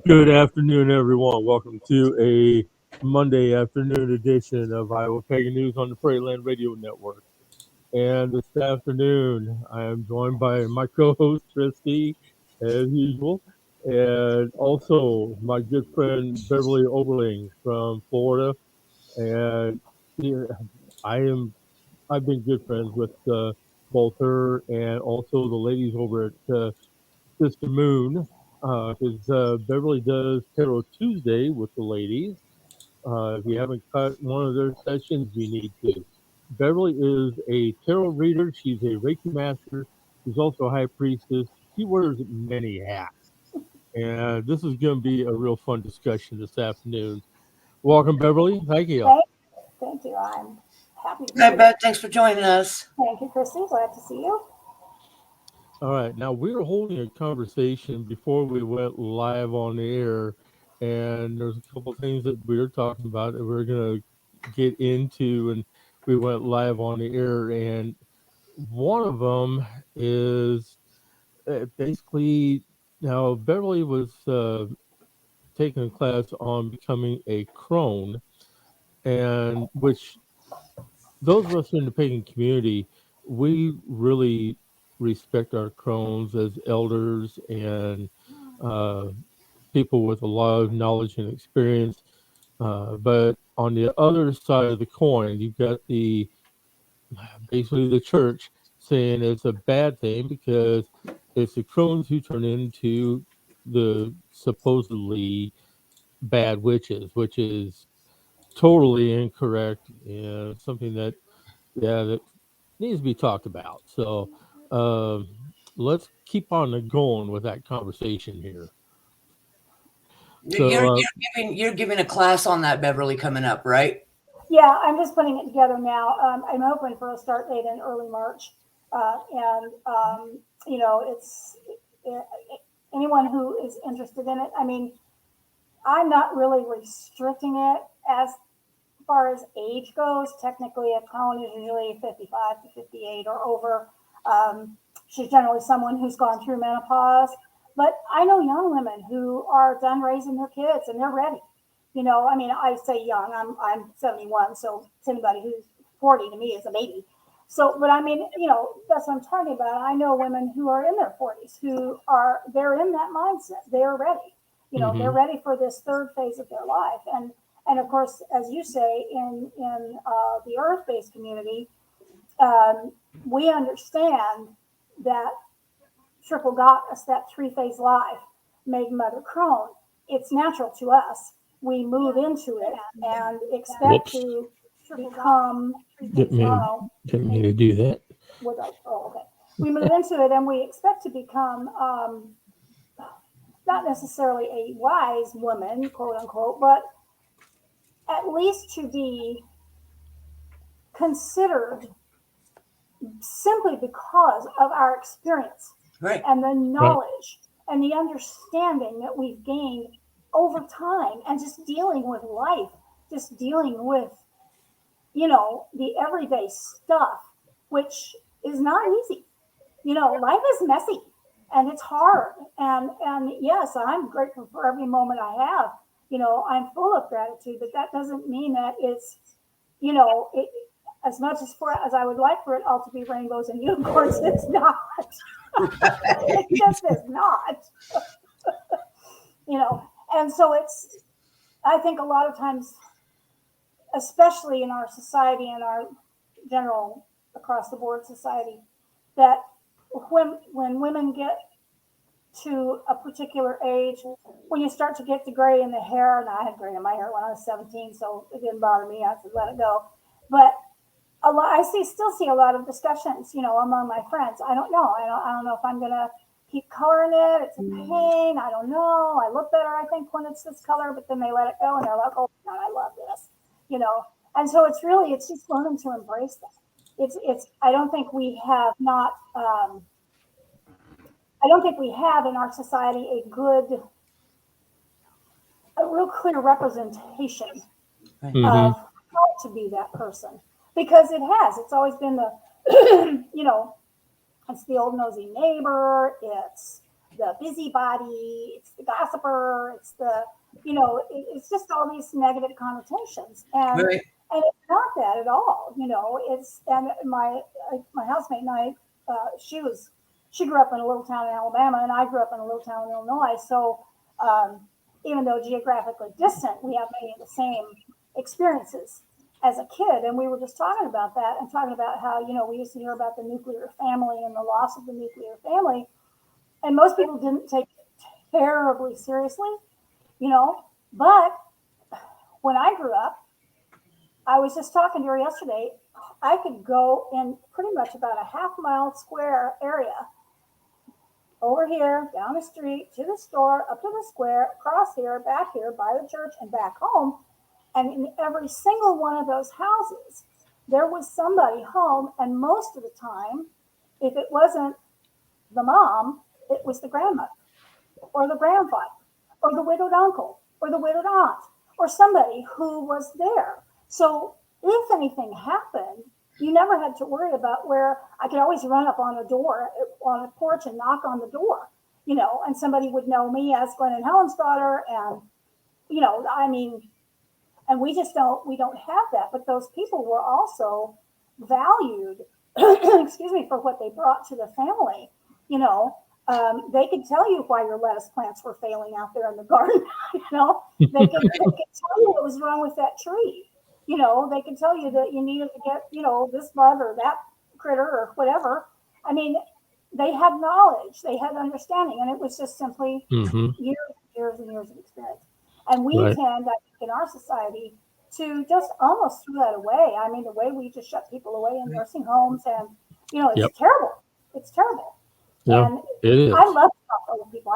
Good afternoon, everyone. Welcome to a Monday afternoon edition of Iowa Pagan News on the Prairieland Radio Network. And this afternoon, I am joined by my co-host, Christy, as usual, and also my good friend, Beverly Oberline from Florida. And yeah, I am, I've been good friends with both her and also the ladies over at Sister Moon, because Beverly does Tarot Tuesday with the ladies. If you haven't caught one of their sessions, you need to. Beverly is a tarot reader. She's a Reiki master. She's also a high priestess. She wears many hats. And this is going to be a real fun discussion this afternoon. Welcome, Beverly. Thank you. Thank you. I'm happy to be Hi, here. Beth. Thanks for joining us. Thank you, Christy. Glad to see you. All right. Now, we were holding a conversation before we went live on the air, and there's a couple of things that we were talking about that we're going to get into, and we went live on the air. And one of them is basically now Beverly was taking a class on becoming a crone, and which those of us in the pagan community, we really respect our crones as elders and uh, people with a lot of knowledge and experience. But on the other side of the coin, you've got the basically the church saying it's a bad thing because it's the crones who turn into the supposedly bad witches, which is totally incorrect and something that that needs to be talked about. So um, let's keep on going with that conversation here. You're, So you're giving a class on that, Beverly, coming up, right? Yeah, I'm just putting it together now. I'm hoping for a start date in early March. It's it, anyone who is interested in it. I mean, I'm not really restricting it as far as age goes. Technically, a crone is usually 55 to 58 or over. She's generally someone who's gone through menopause. But I know young women who are done raising their kids and they're ready. I mean, I say young. I'm 71, so to anybody who's 40 to me is a baby. So, but I mean, that's what I'm talking about. I know women who are in their 40s they're in that mindset. They're ready. They're mhm. ready for this third phase of their life. And of course, as you say, in the earth-based community, um, we understand that triple goddess, that three-phase life, made Mother Crone. It's natural to us. We move into it and expect Whoops, to become. didn't mean didn't mean to do that. Okay. We move into it and we expect to become not necessarily a wise woman, quote unquote, but at least to be considered simply because of our experience Right. and the Right. knowledge and the understanding that we've gained over time and just dealing with life, just dealing with, the everyday stuff, which is not easy. Life is messy and it's hard. And yes, I'm grateful for every moment I have. I'm full of gratitude, but that doesn't mean that it's, it, as much as I would like for it all to be rainbows and unicorns, it's not. It just is not. you know. And so I think a lot of times, especially in our society and our general across the board society, that when women get to a particular age, when you start to get the gray in the hair, and I had gray in my hair when I was 17, so it didn't bother me. I could let it go. But still see a lot of discussions, among my friends. I don't know. I don't know if I'm gonna keep coloring it. It's a pain. I don't know. I look better, I think, when it's this color, but then they let it go and they're like, oh God, I love this, you know. And so it's just learning to embrace that. I don't think we have not. I don't think we have in our society a real clear representation Mm-hmm. of how to be that person, because it has. It's always been the, it's the old nosy neighbor. It's the busybody, it's the gossiper, it's the, it's just all these negative connotations. Right. And it's not that at all, it's, and my housemate and I, she grew up in a little town in Alabama and I grew up in a little town in Illinois. So, even though geographically distant, we have many of the same experiences as a kid. And we were just talking about that and talking about how, we used to hear about the nuclear family and the loss of the nuclear family. And most people didn't take it terribly seriously, but when I grew up, I was just talking to her yesterday. I could go in pretty much about a half-mile square area over here, down the street, to the store, up to the square, across here, back here, by the church, and back home. And in every single one of those houses, there was somebody home. And most of the time, if it wasn't the mom, it was the grandmother or the grandfather or the widowed uncle or the widowed aunt or somebody who was there. So if anything happened, you never had to worry about where I could always run up on a door, on a porch and knock on the door, and somebody would know me as Glenn and Helen's daughter. And, and we don't have that. But those people were also valued, excuse me, for what they brought to the family. They could tell you why your lettuce plants were failing out there in the garden. They could tell you what was wrong with that tree. They could tell you that you needed to get, this bug or that critter or whatever. I mean, they had knowledge, they had understanding, and it was just simply years and years and years of experience. And we tend, I think, in our society to just almost throw that away. I mean, the way we just shut people away in nursing homes, and, it's terrible. It's terrible. Yeah, and it is. I love to talk to old people.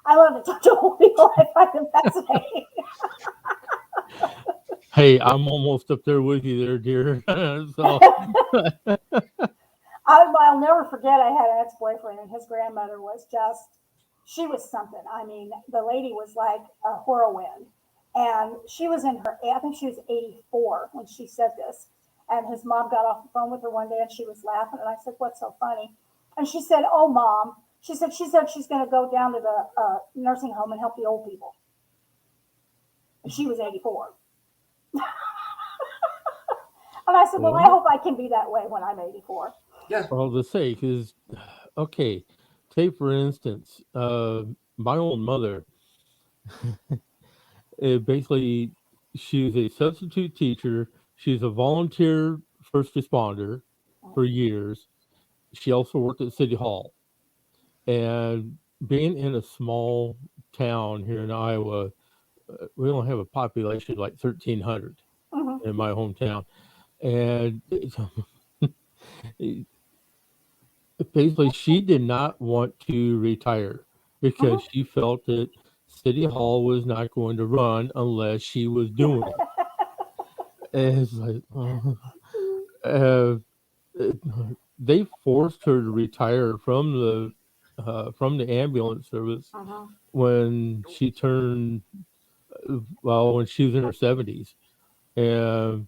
I love to talk to old people. I find them fascinating. Hey, I'm almost up there with you there, dear. So I'll never forget, I had an ex-boyfriend, and his grandmother was she was something. I mean, the lady was like a whirlwind. And she was I think she was 84 when she said this. And his mom got off the phone with her one day and she was laughing. And I said, "What's so funny?" And she said, "Oh, Mom," she said she's going to go down to the nursing home and help the old people. And she was 84. And I said, "Well, I hope I can be that way when I'm 84. Yeah. Well, to say, because, okay, take for instance, my own mother, basically, she was a substitute teacher. She's a volunteer first responder for years. She also worked at City Hall. And being in a small town here in Iowa, we only have a population of like 1,300 Mm-hmm. in my hometown. And basically, she did not want to retire because she felt that City Hall was not going to run unless she was doing it. And it's like, uh, they forced her to retire from the ambulance service when she turned, when she was in her 70s. And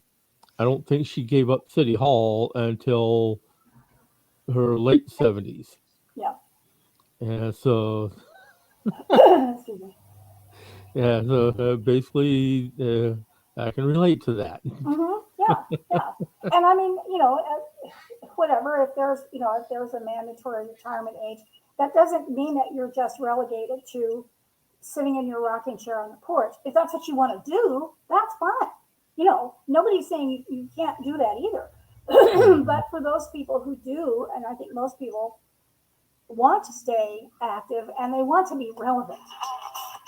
I don't think she gave up City Hall until her late 70s. Yeah. And so, Excuse me. yeah, so basically, I can relate to that. Yeah. And I mean, whatever, if there's a mandatory retirement age, that doesn't mean that you're just relegated to sitting in your rocking chair on the porch. If that's what you want to do, that's fine. Nobody's saying you can't do that either. But for those people who do, and I think most people want to stay active and they want to be relevant.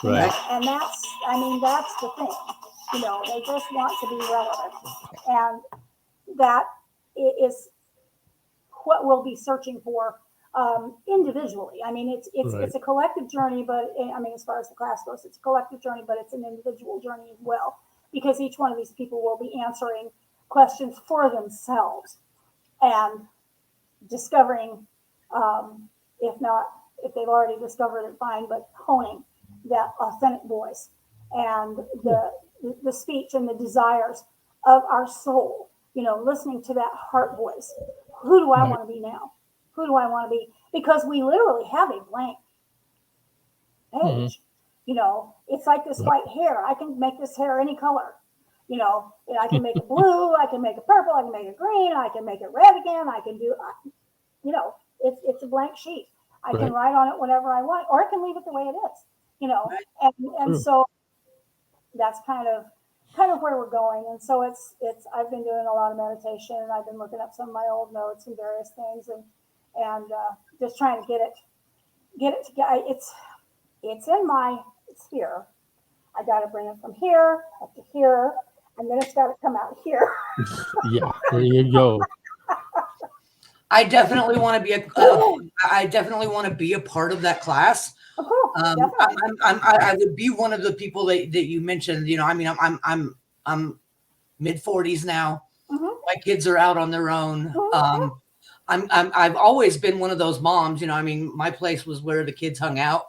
Right. And that's the thing. They just want to be relevant. And that is what we'll be searching for individually. I mean, it's a collective journey, but I mean, as far as the class goes, it's a collective journey, but it's an individual journey as well, because each one of these people will be answering questions for themselves and discovering, if they've already discovered it, fine, but honing that authentic voice and the speech and the desires of our soul, listening to that heart voice. Who do I want to be now? Who do I want to be? because we literally have a blank page. It's like this white hair. I can make this hair any color. I can make it blue, I can make it purple, I can make it green, I can make it red again. I can do, it's a blank sheet. I can write on it whatever I want, or I can leave it the way it is. And so that's kind of where we're going. And so it's I've been doing a lot of meditation, and I've been looking up some of my old notes and various things, and just trying to get it together. It's here. I got to bring it from here up to here, and then it's got to come out here. Yeah, there you go. I definitely want to be a part of that class. I would be one of the people that you mentioned. I'm mid 40s now. My kids are out on their own. I've always been one of those moms. My place was where the kids hung out.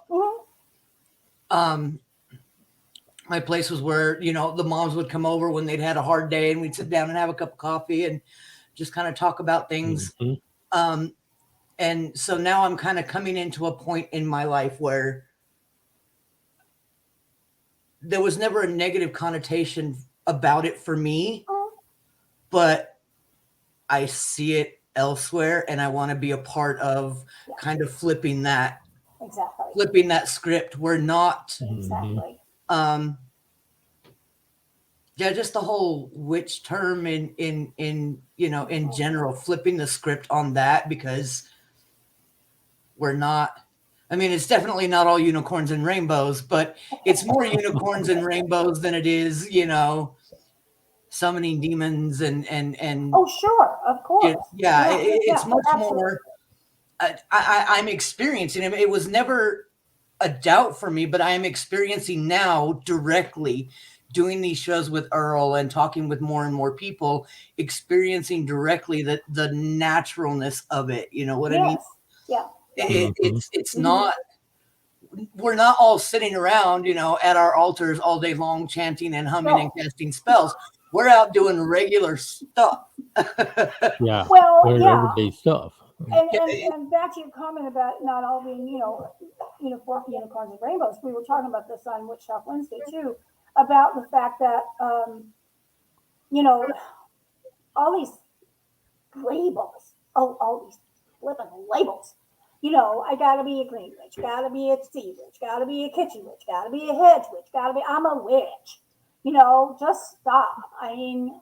My place was where the moms would come over when they'd had a hard day, and we'd sit down and have a cup of coffee and just kind of talk about things. And so now I'm kind of coming into a point in my life where there was never a negative connotation about it for me, but I see it elsewhere, and I want to be a part of kind of flipping that script. We're not just the whole witch term in general, flipping the script on that, because we're not, it's definitely not all unicorns and rainbows, but it's more unicorns and rainbows than it is, summoning demons and oh, sure, of course. It's much more. I'm experiencing it. It was never a doubt for me, but I am experiencing now directly doing these shows with Earl and talking with more and more people, experiencing directly the naturalness of it. You know what I mean? Yeah. It's not, we're not all sitting around, at our altars all day long, chanting and humming and casting spells. We're out doing regular stuff. Yeah. Well, everyday stuff. And back to your comment about not all being, unicorns and rainbows. We were talking about this on Witch Shop Wednesday too, about the fact that, all these labels, all these flipping labels. I gotta be a green witch, gotta be a sea witch, gotta be a kitchen witch, gotta be a hedge witch, I'm a witch. Just stop. I'm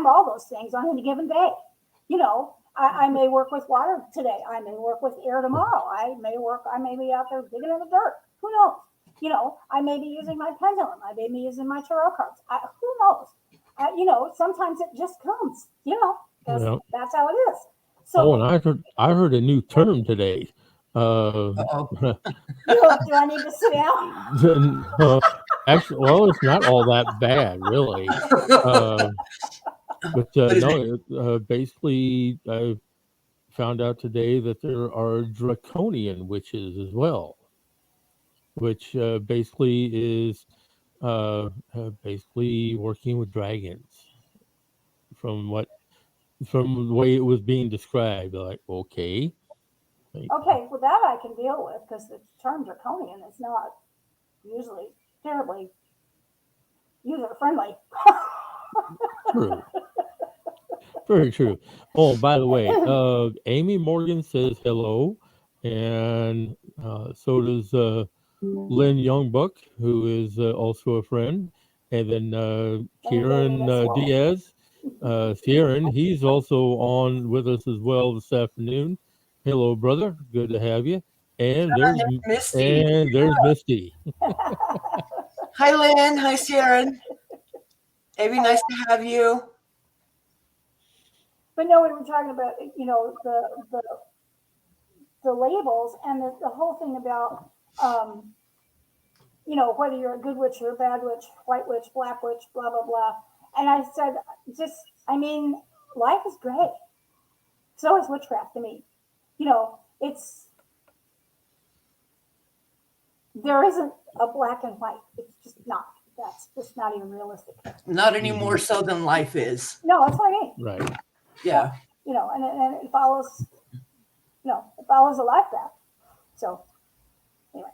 all those things on any given day. I may work with water today. I may work with air tomorrow. I may be out there digging in the dirt. Who knows? I may be using my pendulum. I may be using my tarot cards. Who knows? Sometimes it just comes, because that's how it is. So, and I heard a new term today. Do I need to sit down? Actually, well, it's not all that bad, really. But basically, I found out today that there are draconian witches as well, which basically is basically working with dragons. From the way it was being described, like, okay. Okay, well, that I can deal with, because the term draconian is not usually terribly user friendly. True. Very true. Oh, by the way, Amy Morgan says hello, and so does Lynn Youngbuck, who is also a friend, and then Kieran Diaz. Kieran, he's also on with us as well this afternoon. Hello, brother. Good to have you. And there's Misty. Hi, Lynn. Hi, Sharon. It'd be nice to have you. But no, we were talking about, the labels and the whole thing about, whether you're a good witch or a bad witch, white witch, black witch, blah, blah, blah. And I said, life is great. So is witchcraft to me. There isn't a black and white. It's just not. That's just not even realistic. Not any more so than life is. No, that's what I mean. Right. Yeah. And it follows, it follows a life path. So anyway,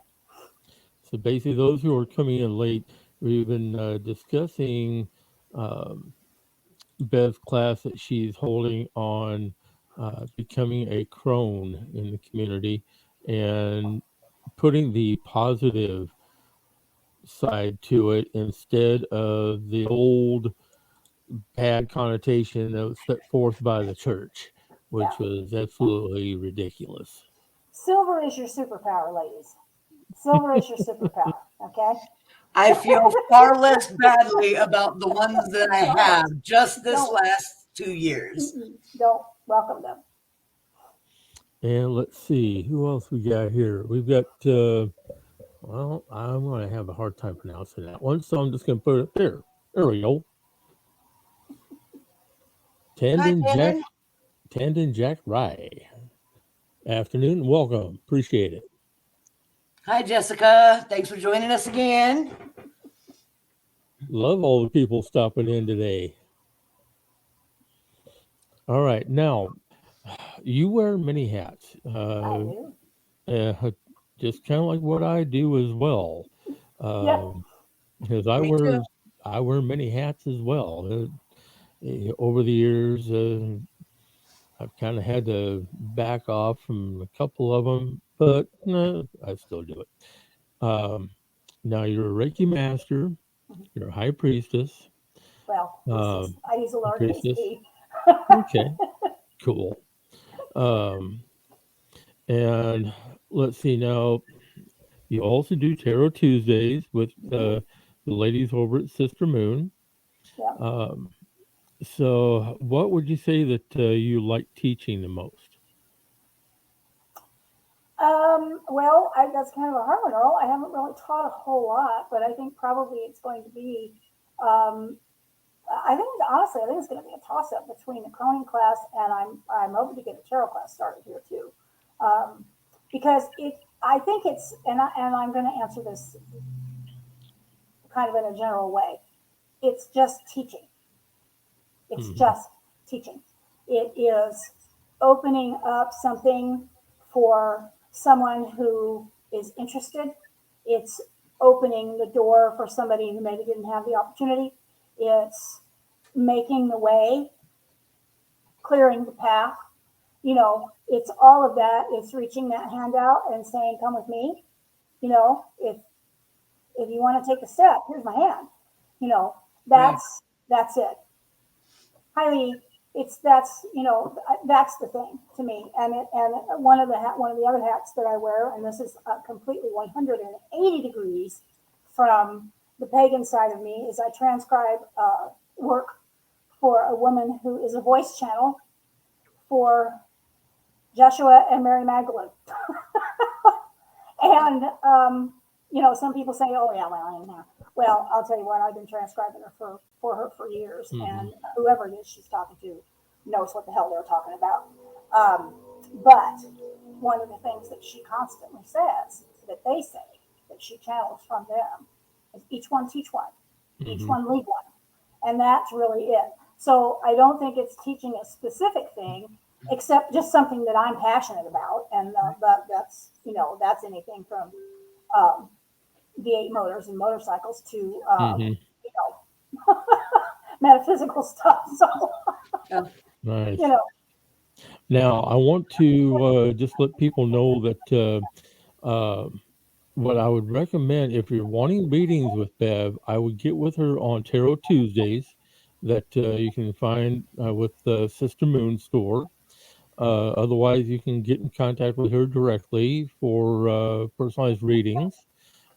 So basically, those who are coming in late, we've been discussing um, Bev's class that she's holding on becoming a crone in the community and putting the positive side to it instead of the old bad connotation that was set forth by the church, yeah, which was absolutely ridiculous. silver is your superpower, ladies. Silver is your superpower. Okay, I feel far less badly about the ones that I don't, have just this don't, last 2 years. don't welcome them. And let's see who else we got here. We've got well, I'm going to have a hard time pronouncing that one, so I'm just going to put it there. There we go. Hi, Tandon Jack, Brandon. Tandon Jack Rye. Afternoon, welcome. Appreciate it. Hi, Jessica. Thanks for joining us again. Love all the people stopping in today. All right, now you wear many hats. I do. Uh, just kind of like what I do as well. Yeah. Because Me too. I wear many hats as well. Over the years, I've kind of had to back off from a couple of them, but no, I still do it. Um, Now you're a Reiki master, you're a high priestess, Well, priestess. um, I use a a lowercase priestess. p. Okay, cool. Um, and let's see now. You also do Tarot Tuesdays with the ladies over at Sister Moon. Yeah. Um, so, what would you say that you like teaching the most? Well, that's kind of a hard one, Earl. I haven't really taught a whole lot, but I think probably it's going to be. Um, I think honestly, I think it's going to be a toss up between the Cronin class and I'm hoping to get a tarot class started here too, um, because it. I think it's and I'm going to answer this kind of in a general way. It's just teaching. It's Hmm. just teaching. It is opening up something for someone who is interested. It's opening the door for somebody who maybe didn't have the opportunity. It's making the way, clearing the path. It's all of that. It's reaching that hand out and saying, "Come with me." If you want to take a step, here's my hand. You know, Right. that's it. Highly, that's the thing to me. And one of the other hats that I wear, and this is completely 180 degrees from the pagan side of me, is I transcribe work for a woman who is a voice channel for Joshua and Mary Magdalene. And some people say, "Oh yeah, well, anyhow." Well, I'll tell you what. I've been transcribing her for her for years, Hmm. and whoever it is she's talking to knows what the hell they're talking about. But one of the things that she constantly says, that they say, that she channels from them, is each one teach one, each Hmm. one lead one, and that's really it. So I don't think it's teaching a specific thing, except just something that I'm passionate about, and that's anything from um, V8 motors and motorcycles to Hmm. you know metaphysical stuff. So Yeah. you Nice. know, Now, I want to just let people know that uh, what I would recommend if you're wanting readings with Bev, I would get with her on Tarot Tuesdays that you can find with the Sister Moon store. Otherwise, you can get in contact with her directly for personalized readings.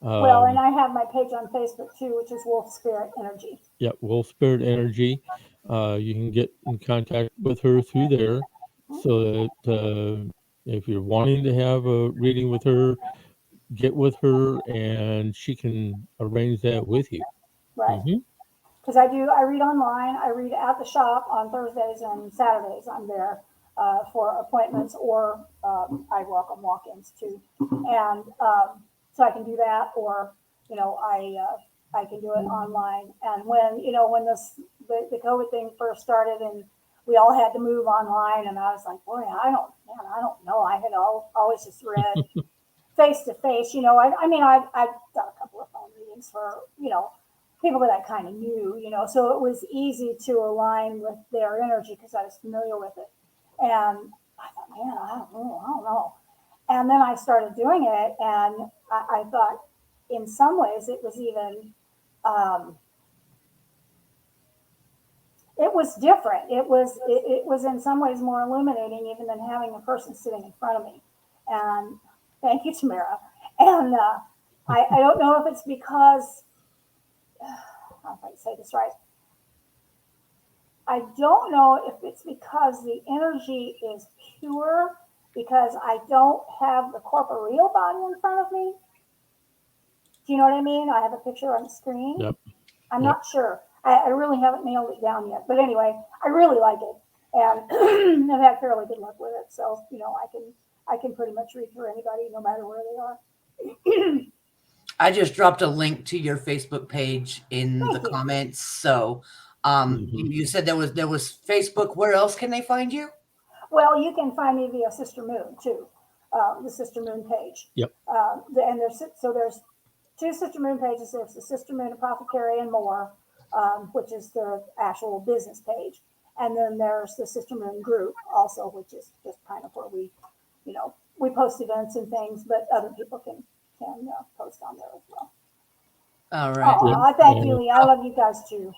well, and Um, I have my page on Facebook too, which is Wolf Spirit Energy. yeah, Wolf Spirit Energy. You can get in contact with her through there so that if you're wanting to have a reading with her, get with her and she can arrange that with you. Right. Hmm. Because I read online, I read at the shop on Thursdays and Saturdays. I'm there for appointments, or I welcome walk-ins too, and so I can do that, or I can do it online. And when this the COVID thing first started, and we all had to move online, and I was like, boy, I don't know. I had always just read face to face. I mean, I've done a couple of phone readings for, people that I kind of knew, so it was easy to align with their energy because I was familiar with it. And I thought, man, I don't know. And then I started doing it, and I thought, in some ways, it was even, um, it was different. It was in some ways more illuminating, even than having a person sitting in front of me. And thank you, Tamara. And I don't know if it's because, how if I say this right. I don't know if it's because the energy is pure, because I don't have the corporeal body in front of me. Do you know what I mean? I have a picture on the screen. Yep. I'm Yep. not sure. I really haven't nailed it down yet. But anyway, I really like it, and I've had fairly good luck with it. So I can pretty much read through anybody, no matter where they are. I just dropped a link to your Facebook page in the Thank you. comments. So, Hmm. you said there was Facebook. Where else can they find you? Well, you can find me via Sister Moon too, the Sister Moon page. Yep. And there's two Sister Moon pages. There's the Sister Moon Apothecary and More, which is the actual business page, and then there's the Sister Moon group also, which is just kind of where we post events and things, but other people can post on there as well. All right. Yep. Oh, I thank you, And Lee. I love you guys too.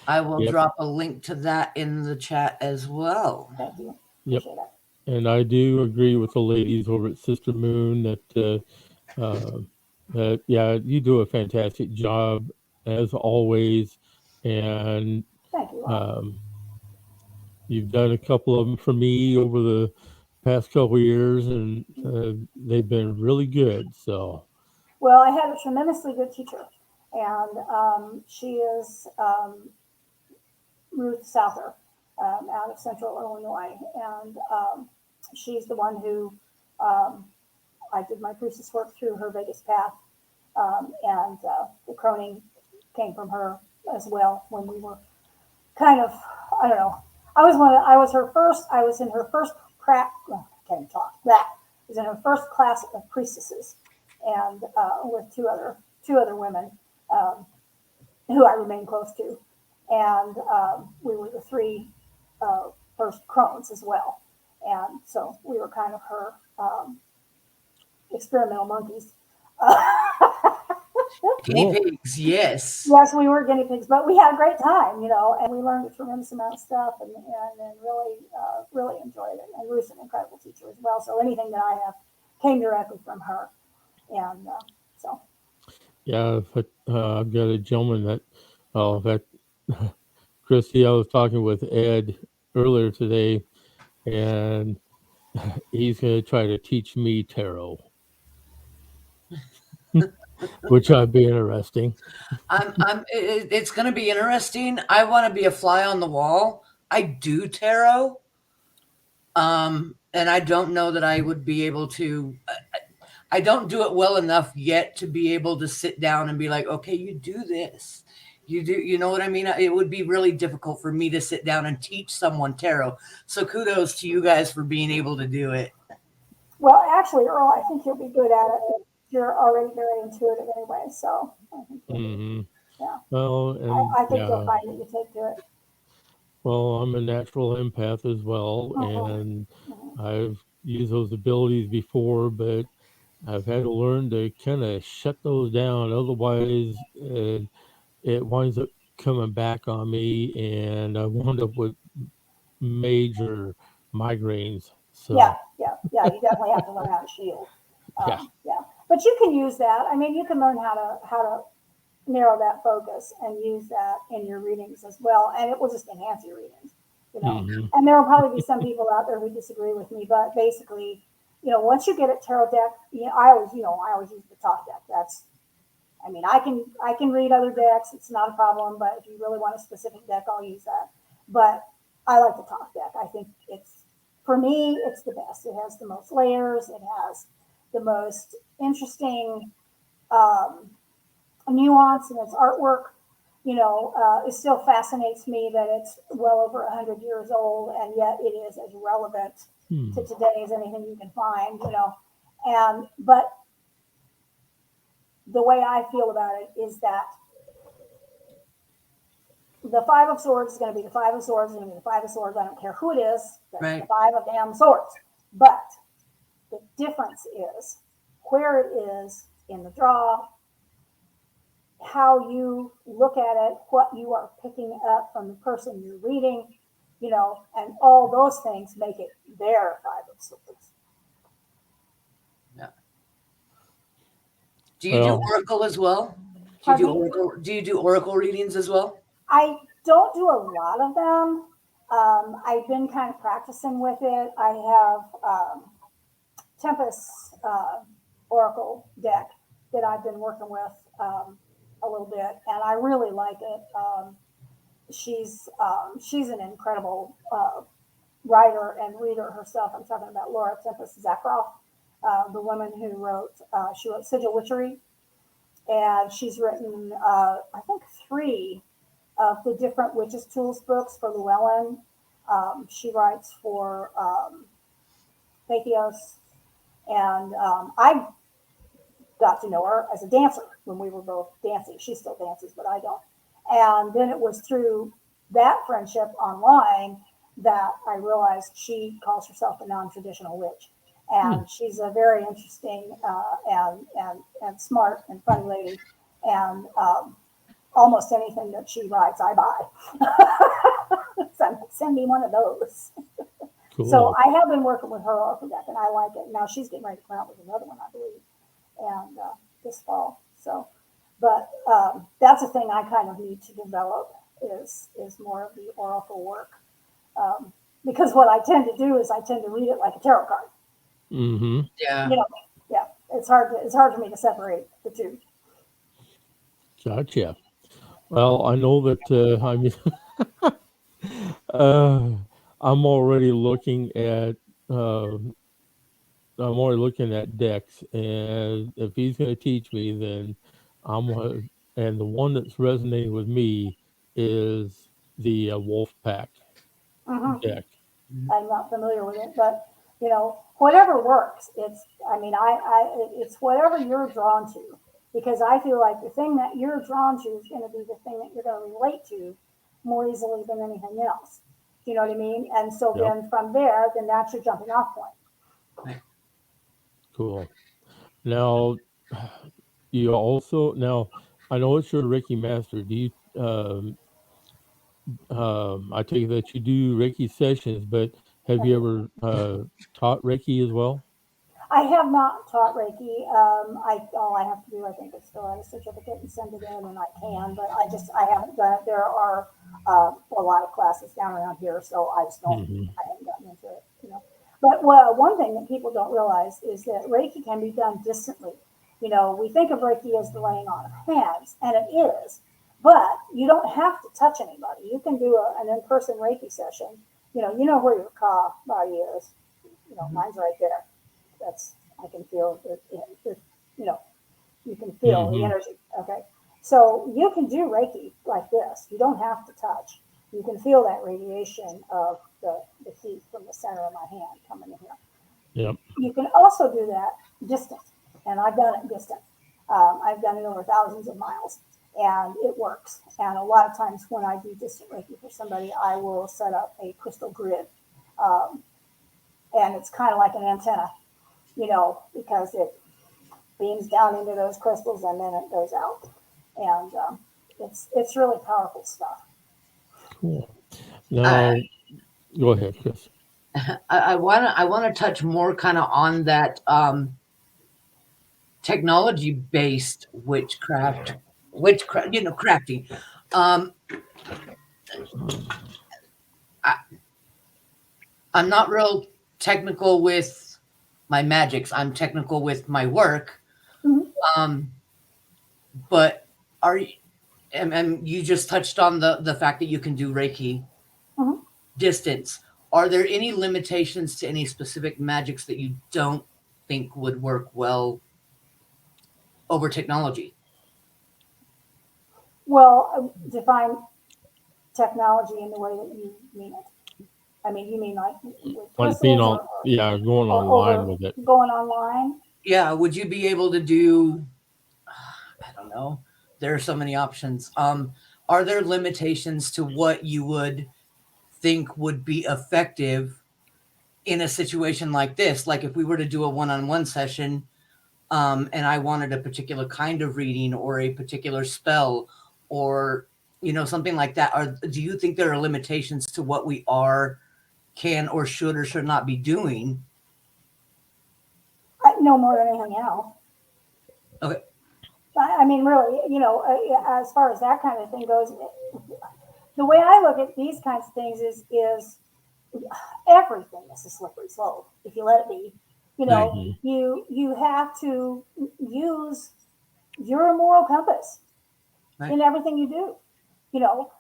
I will yep. drop a link to that in the chat as well. Thank you. Yep. Appreciate it. And I do agree with the ladies over at Sister Moon uh, that yeah, you do a fantastic job as always, and Thank you all. um, you've done a couple of them for me over the past couple of years, and they've been really good. So Well, I had a tremendously good teacher, and she is Ruth Souther, out of Central Illinois, and she's the one who um, I did my priestess work through her Vegas path, and the croning came from her as well when we were kind of, I don't know. I was her first. I was in her first crack. Well, I can't even talk. That was in her first class of priestesses, and with two other women who I remain close to, and we were the three first crones as well, and so we were kind of her experimental monkeys. Guinea cool. pigs, yes. Yes, we were guinea pigs, but we had a great time, and we learned a tremendous amount of stuff, and really, really enjoyed it. And Ruth's an incredible teacher as well. So anything that I have came directly from her, and so Yeah, but, I've got a gentleman that, oh, that Christy, I was talking with Ed earlier today, and he's going to try to teach me tarot, which would be interesting. It's going to be interesting. I want to be a fly on the wall. I do tarot. And I don't know that I would be able to. I don't do it well enough yet to be able to sit down and be like, okay, you do this. You do, you know what I mean? It would be really difficult for me to sit down and teach someone tarot. So kudos to you guys for being able to do it. well, actually, Earl, I think you'll be good at it. You're already very intuitive anyway, so I think you'll be, Hmm. yeah. Well, and I think you'll yeah, find that you take to it. well, I'm a natural empath as well, Mm-hmm. and Mm-hmm. I've used those abilities before, but I've had to learn to kind of shut those down. Otherwise, it winds up coming back on me, and I wound up with major migraines. Yeah, So, yeah, yeah. You definitely have to learn how to shield. yeah. Yeah, but you can use that. I mean, you can learn how to narrow that focus and use that in your readings as well, and it will just enhance your readings. You know, Hmm. and there will probably be some people out there who disagree with me, but basically, once you get a tarot deck, I always use the top deck. I mean, I can read other decks. It's not a problem. But if you really want a specific deck, I'll use that. But I like the top deck. I think for me, it's the best. It has the most layers. It has the most interesting um, nuance in its artwork. It still fascinates me that it's well over 100 years old, and yet it is as relevant to Hmm. today as anything you can find. And but the way I feel about it is that the Five of Swords is going to be the Five of Swords, is going to be the Five of Swords. I don't care who it is. That's the Right. Five of damn Swords. But the difference is where it is in the draw, how you look at it, what you are picking up from the person you're reading, and all those things make it their Five of Swords. Yeah. Do you do Well, oracle as well? Do you do Pardon me? oracle? Do you do oracle readings as well? I don't do a lot of them. I've been kind of practicing with it. I have Tempest Oracle deck that I've been working with a little bit, and I really like it. She's an incredible writer and reader herself. I'm talking about Laura Tempest Zakroff, the woman who she wrote Sigil Witchery, and she's written, I think, three of the different witches' tools books for Llewellyn. She writes for Pathos, and I got to know her as a dancer when we were both dancing. She still dances, but I don't. And then it was through that friendship online that I realized she calls herself a non-traditional witch, hmm. and she's a very interesting and smart and funny lady. And almost anything that she writes, I buy. Send me one of those. So Cool. I have been working with her oracle deck, and I like it. Now she's getting ready to come out with another one, I believe, and this fall. So, but that's a thing I kind of need to develop is more of the oracle work, because what I tend to do is I tend to read it like a tarot card. Mm-hmm. Yeah. You know, yeah, it's hard for me to separate the two. Gotcha. Well, I know that uh, I'm already looking at uh, I'm already looking at decks, and if he's going to teach me, then I'm gonna, and the one that's resonating with me is the Wolf Pack Mm-hmm. deck. Mhm. I'm not familiar with it, but whatever works. It's whatever you're drawn to, because I feel like the thing that you're drawn to is going to be the thing that you're going to relate to more easily than anything else. Do you know what I mean? And so Yep. then from there, then that's your jumping off point. Right. Cool. Now, you also now I know it's your Reiki master. Do you? I take it that you do Reiki sessions, but have I you do. ever taught Reiki as well? I have not taught Reiki. All I have to do, I think, is fill out a certificate and send it in, and I can. But I haven't done it. There are a lot of classes down around here, so I just don't. Hmm. I haven't gotten into it. But well, one thing that people don't realize is that Reiki can be done distantly. We think of Reiki as the laying on of hands, and it is. But you don't have to touch anybody. You can do an in-person Reiki session. You know where your ka body is. Mhm. Mine's right there. That's I can feel it, you know you can feel the Hmm. energy. Okay, so you can do Reiki like this. You don't have to touch. You can feel that radiation of the heat from the center of my hand coming in here. Yep. You can also do that distant, and I've done it distant. I've done it over thousands of miles, and it works. And a lot of times when I do distant Reiki for somebody, I will set up a crystal grid, um, and it's kind of like an antenna, because it beams down into those crystals and then it goes out. And it's really powerful stuff. Cool. I Now, go ahead, Chris. I wanna touch more kind of on that technology based witchcraft, crafting. Um, I, I'm not real technical with my magics. I'm technical with my work. Mm-hmm. Um, but are you, and you just touched on the fact that you can do Reiki Mm-hmm. distance. Are there any limitations to any specific magics that you don't think would work well over technology? Well, define technology in the way that you mean it. I mean, you mean like with Like being crystals on, yeah, going or online over with it. going online? Yeah, would you be able to do, I don't know. There are so many options. Are there limitations to what you would think would be effective in a situation like this? Like if we were to do a one-on-one session, and I wanted a particular kind of reading or a particular spell or something like that. Do you think there are limitations to what we can or should not be doing? No more than anything else. Okay. I mean, really, as far as that kind of thing goes, the way I look at these kinds of things is everything is a slippery slope if you let it be. Right. You have to use your moral compass Right. in everything you do.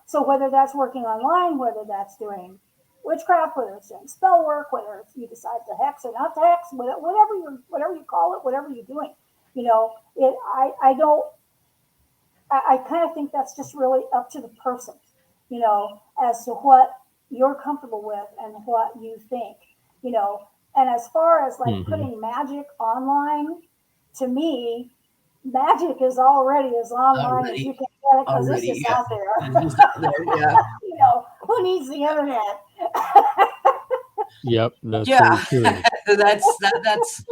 So whether that's working online, whether that's doing witchcraft, whether it's doing spell work, whether it's you decide to hex or not to hex, whatever you call it, whatever you're doing, I don't I kind of think that's just really up to the person, as to what you're comfortable with and what you think, you know. And as far as like Mm-hmm. putting magic online, to me, magic is already as online as you Already. can get it because it's Already. just Yeah. out there. It's just out there. Yeah. Who needs the internet? Yep, that's Yeah. very true. That's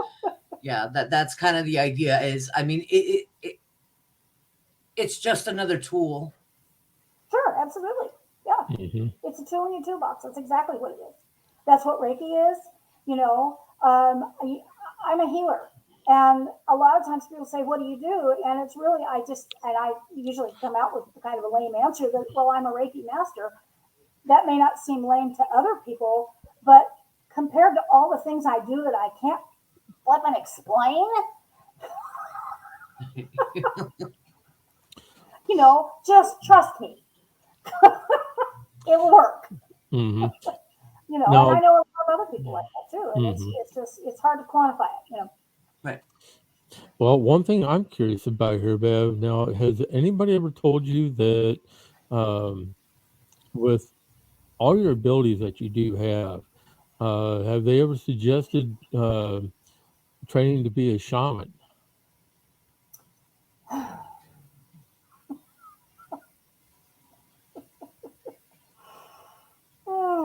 yeah. That's kind of the idea. Is I mean it's just another tool. Sure, absolutely. Yeah. Mm-hmm. It's a tool in your toolbox. That's exactly what it is. That's what Reiki is. I'm a healer. And a lot of times people say, what do you do? And it's really, I usually come out with kind of a lame answer that, well, I'm a Reiki master. That may not seem lame to other people, but compared to all the things I do that I can't flip and explain, just trust me. It will work. Mm-hmm. And I Now, know a lot of other people like that too. And mm-hmm. it's hard to quantify it. Right. Well, one thing I'm curious about here, Bev. Now, has anybody ever told you that um, with all your abilities that you do have they ever suggested training to be a shaman? Hmm.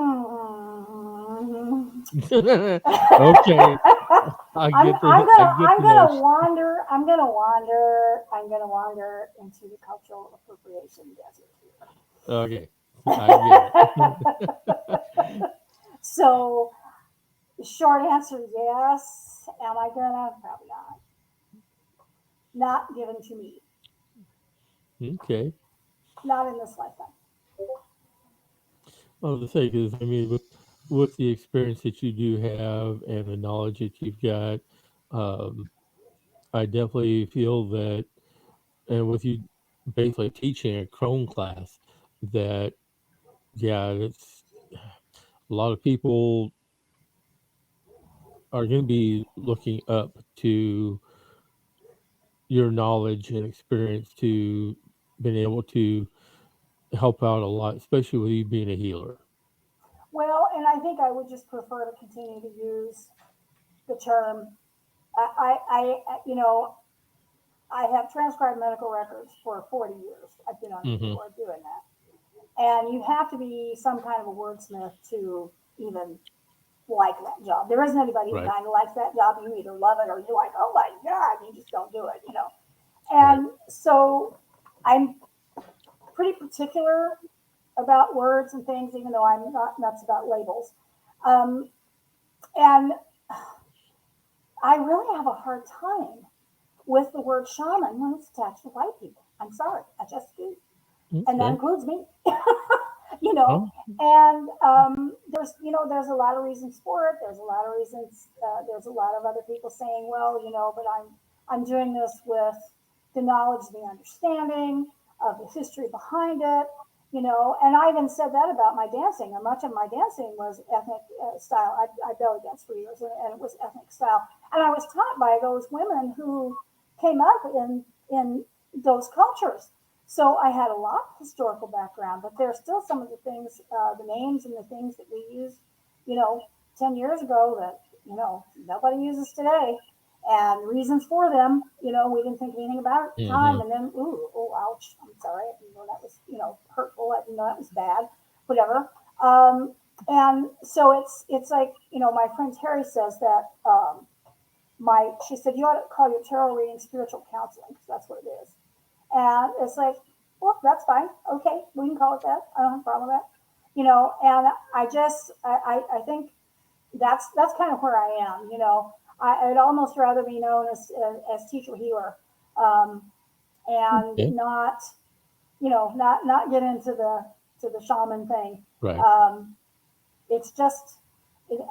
Okay, I get I'm the gonna notion. wander. I'm gonna wander into the cultural appropriation desert Okay, I get it. here. So, short answer, yes. Am I gonna? Probably not. Not given to me. Okay. Not in this lifetime. Well, the thing is, I mean, with the experience that you do have and the knowledge that you've got, um, I definitely feel that, and with you basically teaching a Chrome class, that yeah, it's a lot of people are going to be looking up to your knowledge and experience to being able to help out a lot, especially with you being a healer. Well, and I think I would just prefer to continue to use the term. I have transcribed medical records for 40 years. I've been on the Mm-hmm. board doing that. And you have to be some kind of a wordsmith to even like that job. There isn't anybody who Right. kind of likes that job. You either love it or you're like, oh my God, you just don't do it. Right. And so I'm pretty particular about words and things, even though I'm not nuts about labels. Um, and I really have a hard time with the word shaman when it's attached to white people. I'm sorry, I just do. And that Okay. includes me. you know, Oh, and there's a lot of reasons for it. There's a lot of reasons. There's a lot of other people saying, well, but I'm doing this with the knowledge, the understanding of the history behind it. And I even said that about my dancing. And much of my dancing was ethnic style. I belly danced for years, and it was ethnic style. And I was taught by those women who came up in those cultures. So I had a lot of historical background, but there's still some of the things, the names and the things that we used, you know, 10 years ago that, nobody uses today. And reasons for them, we didn't think anything about it at the time. Hmm. And then, ooh, oh, ouch, I'm sorry. I didn't know that was, hurtful. I didn't know that was bad, whatever. And so it's like, my friend Terry says that, she said, you ought to call your tarot reading spiritual counseling because that's what it is. And it's like, well, that's fine. Okay, we can call it that. I don't have a problem with that. And I think that's kind of where I am. I'd almost rather be known as teacher healer, um, and Okay. not get into the shaman thing. Right. Um, it's just,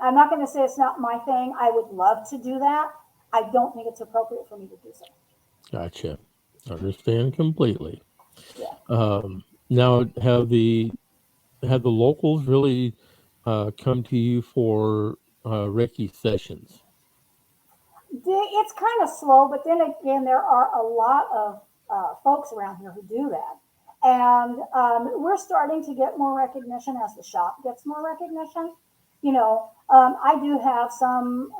I'm not going to say it's not my thing. I would love to do that. I don't think it's appropriate for me to do so. Gotcha. Understand completely. Yeah. Now, have the locals really come to you for Reiki sessions? It's kind of slow, but then again, there are a lot of folks around here who do that. And we're starting to get more recognition as the shop gets more recognition. I do have some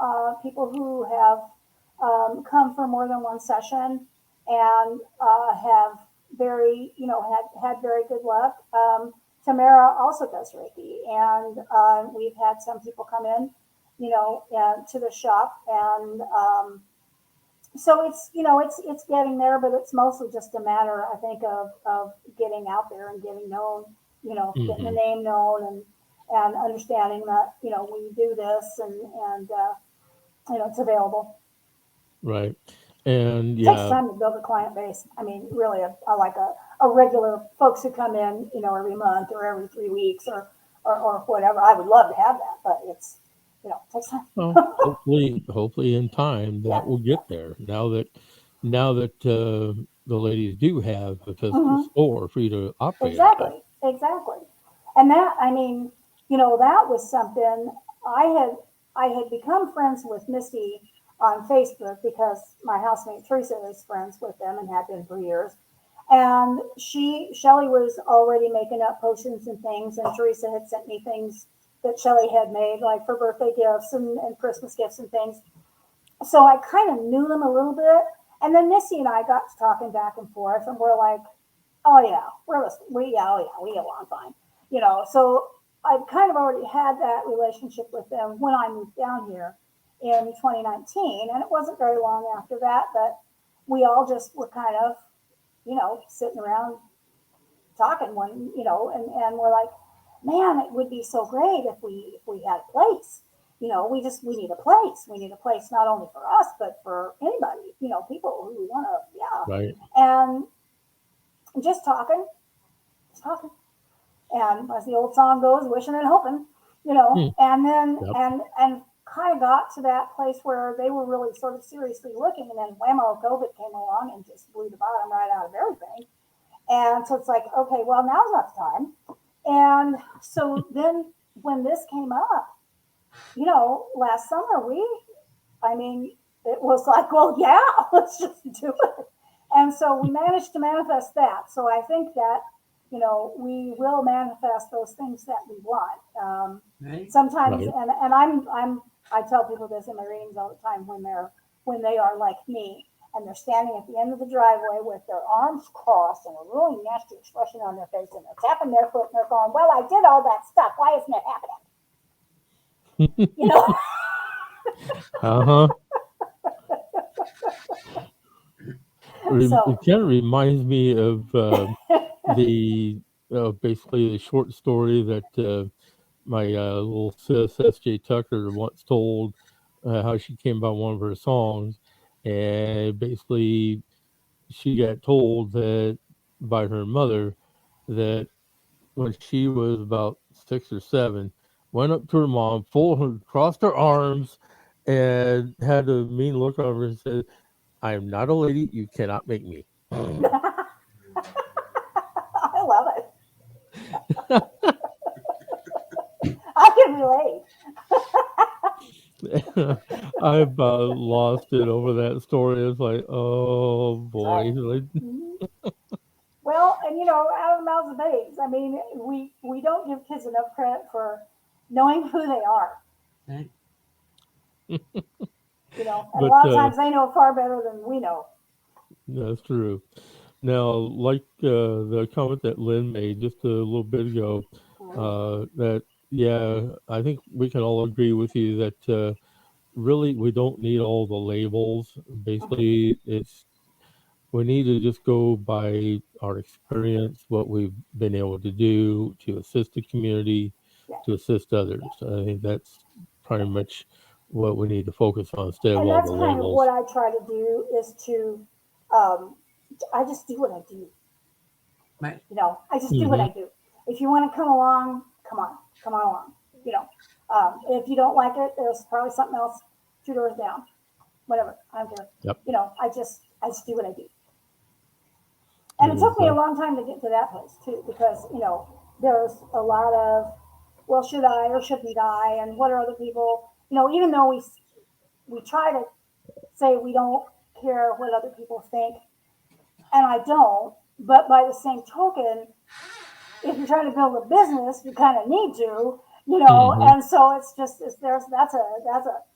people who have come for more than one session and have had very good luck. Tamara also does Reiki, and we've had some people come in, to the shop, and so it's getting there, but it's mostly just a matter, I think, of getting out there and getting known, getting the Hmm. name known, and understanding that we do this, and it's available. Right. And It takes yeah, time to build a client base. I mean, really, like a regular folks who come in, every month or every 3 weeks or whatever. I would love to have that, but it takes time. well, hopefully in time Yeah. that will get there. Now that the ladies do have a physical Hmm. store for you to operate out of. Exactly, exactly. And that, I mean, that was something I had I had become friends with Misty on Facebook because my housemate Teresa is friends with them and had been for years. And Shelly was already making up potions and things, and Teresa had sent me things that Shelly had made, like for birthday gifts and Christmas gifts and things. So I kind of knew them a little bit. And then Missy and I got to talking back and forth, and we're like, oh yeah, oh yeah, we get along fine. So I kind of already had that relationship with them when I moved down here in 2019, and it wasn't very long after that that we all just were kind of, sitting around talking and we're like, man, it would be so great if we had a place. We need a place. We need a place not only for us but for anybody. People who want to, yeah, Right. and just talking, just talking. And as the old song goes, wishing and hoping, Hmm. and then Yep. and kind of got to that place where they were really sort of seriously looking, and then whammo, COVID came along and just blew the bottom right out of everything. And so it's like, okay, well, now's not the time. And so then when this came up, last summer, I mean, it was like, well, yeah, let's just do it. And so we managed to manifest that. So I think that, we will manifest those things that we want. Right? Sometimes, Right. and I tell people this in my readings all the time when they are like me and they're standing at the end of the driveway with their arms crossed and a really nasty expression on their face and they're tapping their foot and they're going, well, I did all that stuff. Why isn't it happening? You know? Uh-huh. So, It kind of reminds me of the basically the short story that my little sis S.J. Tucker once told, how she came by one of her songs, and basically she got told that by her mother that when she was about 6 or 7, went up to her mom, crossed her arms, and had a mean look on her and said, "I am not a lady. You cannot make me." I love it. I can relate. I about lost it over that story. It's like, oh Right. boy, like, Mhm. Well, out of the mouths of babes. I mean, we don't give kids enough credit for knowing who they are. Right. And a But lot of times they know far better than we know. that's true. Now, like the comment that Lynn made just a little bit ago, that yeah, I think we can all agree with you that really we don't need all the labels. Basically, it's we need to just go by our experience, what we've been able to do to assist the community, Yeah. to assist others. I think that's pretty much what we need to focus on instead of And all the that's kind of what labels. I try to do is to, um, I just do what I do. Right. I just do what Hmm. I do. If you want to come along, come on along. If you don't like it, there's probably something else 2 doors down. Whatever, I don't care. Yep, I just do what I do. And there it you took me a go. long time to get to that place too, because there's a lot of, well, should I or shouldn't I, and what are other people? Even though we try to say we don't care what other people think, and I don't. But by the same token, if you're trying to build a business, you kind of need to. Hmm. And so it's just there's that's a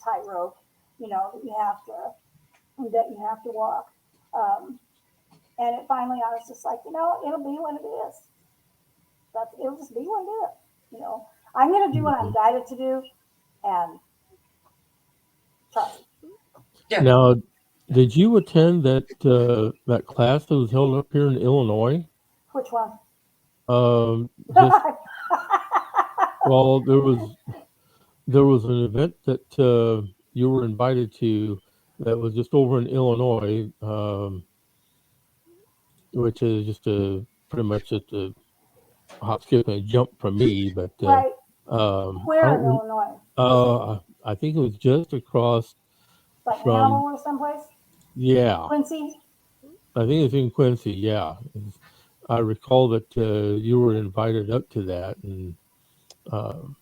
tightrope, that you have to walk. Um, and finally, I was just like, it'll be what it is. It'll just be what it is. I'm going to do what I'm Hmm. guided to do, and trust. Yeah. Now, did you attend that class that was held up here in Illinois? Which one? Just well, there was an event that you were invited to that was just over in Illinois, which is just a pretty much just a hop, skip, and a jump from me. But Right. I Where in don't. Illinois? I think it was just across Like from. Hannibal or someplace? Yeah, Quincy? I think it's in Quincy. Yeah, I recall that you were invited up to that, and um,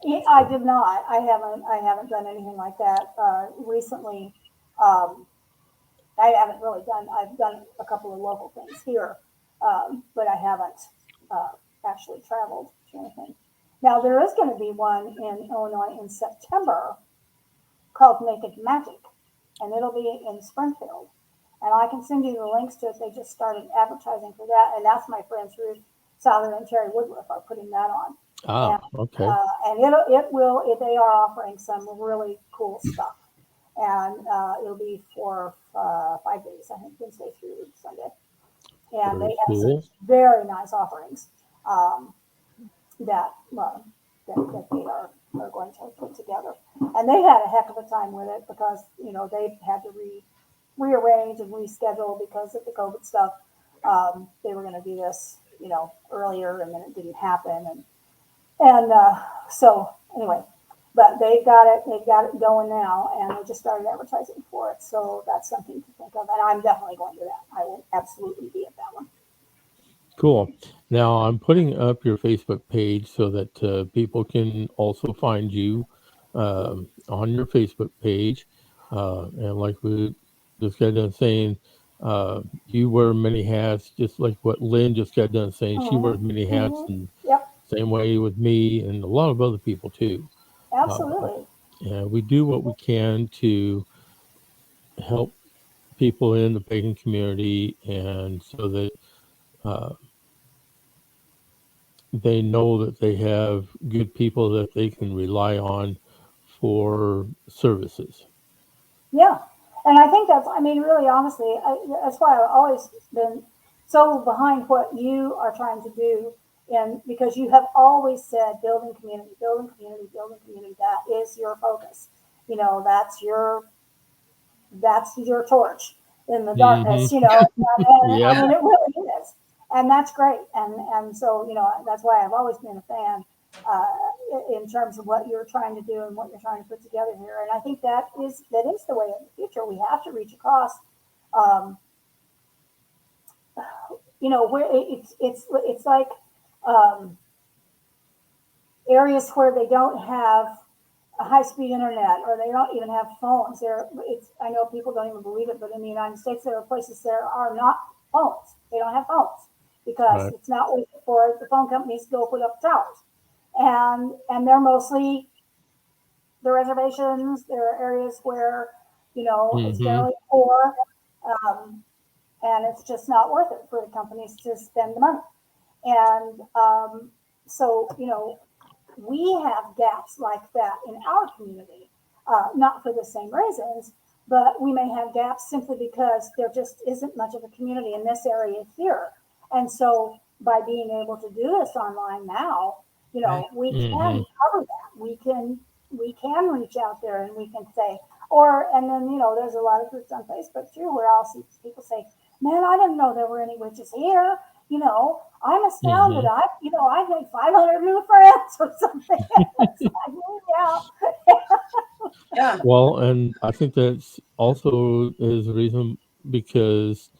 I so did not. I haven't done anything like that recently. Um, I haven't really done. I've done a couple of local things here, but I haven't uh, actually traveled to anything. Now there is going to be one in Illinois in September called Naked Magic, and it'll be in Springfield. And I can send you the links to it. They just started advertising for that, and that's my friends Ruth Souther and Terry Woodruff are putting that on. And okay, they are offering some really cool stuff, and it'll be for 5 days, I think, Wednesday through Sunday, and very they have some cool. very nice offerings um, that that they are going to put together. And they had a heck of a time with it because they had to rearrange and reschedule because of the COVID stuff. They were going to do this earlier, and then it didn't happen, and so anyway. But they've got it going now, and they just started advertising for it. So that's something to think of, and I'm definitely going to that. I will absolutely be at that one. Cool. Now I'm putting up your Facebook page so that people can also find you on your Facebook page. And like we just got done saying, you wear many hats, just like what Lynn just got done saying. She wears many Mm-hmm. hats, Mm-hmm. and Yep. same way with me and a lot of other people too. Uh, Absolutely. and we do what we can to help people in the pagan community, and so that uh, they know that they have good people that they can rely on for services. Yeah. And I think I mean, really honestly, that's why I've always been so behind what you are trying to do. And because you have always said building community, building community, building community, that is your focus. That's your torch in the Hmm. darkness. And I Yep. mean, it really is, and that's great. And so that's why I've always been a fan in terms of what you're trying to do and what you're trying to put together here. And I think that is the way in the future. We have to reach across. Um, where it's like um, areas where they don't have a high-speed internet, or they don't even have phones. I know people don't even believe it, but in the United States, there are places there are not phones. They don't have phones because Right. it's not worth it for the phone companies to go put up towers. And they're mostly the reservations. There are areas where, it's Mm-hmm. generally poor, um, and it's just not worth it for the companies to spend the money. And so, we have gaps like that in our community, not for the same reasons, but we may have gaps simply because there just isn't much of a community in this area here. And so by being able to do this online now, Right. we Mm-hmm. can cover that. We can reach out there and we can say, and then, there's a lot of groups on Facebook too where I'll see people say, man, I didn't know there were any witches here. I'm astounded. Mm-hmm. I've made 500 new friends or something. It's like, yeah. Yeah. Well, and I think that's also is the reason because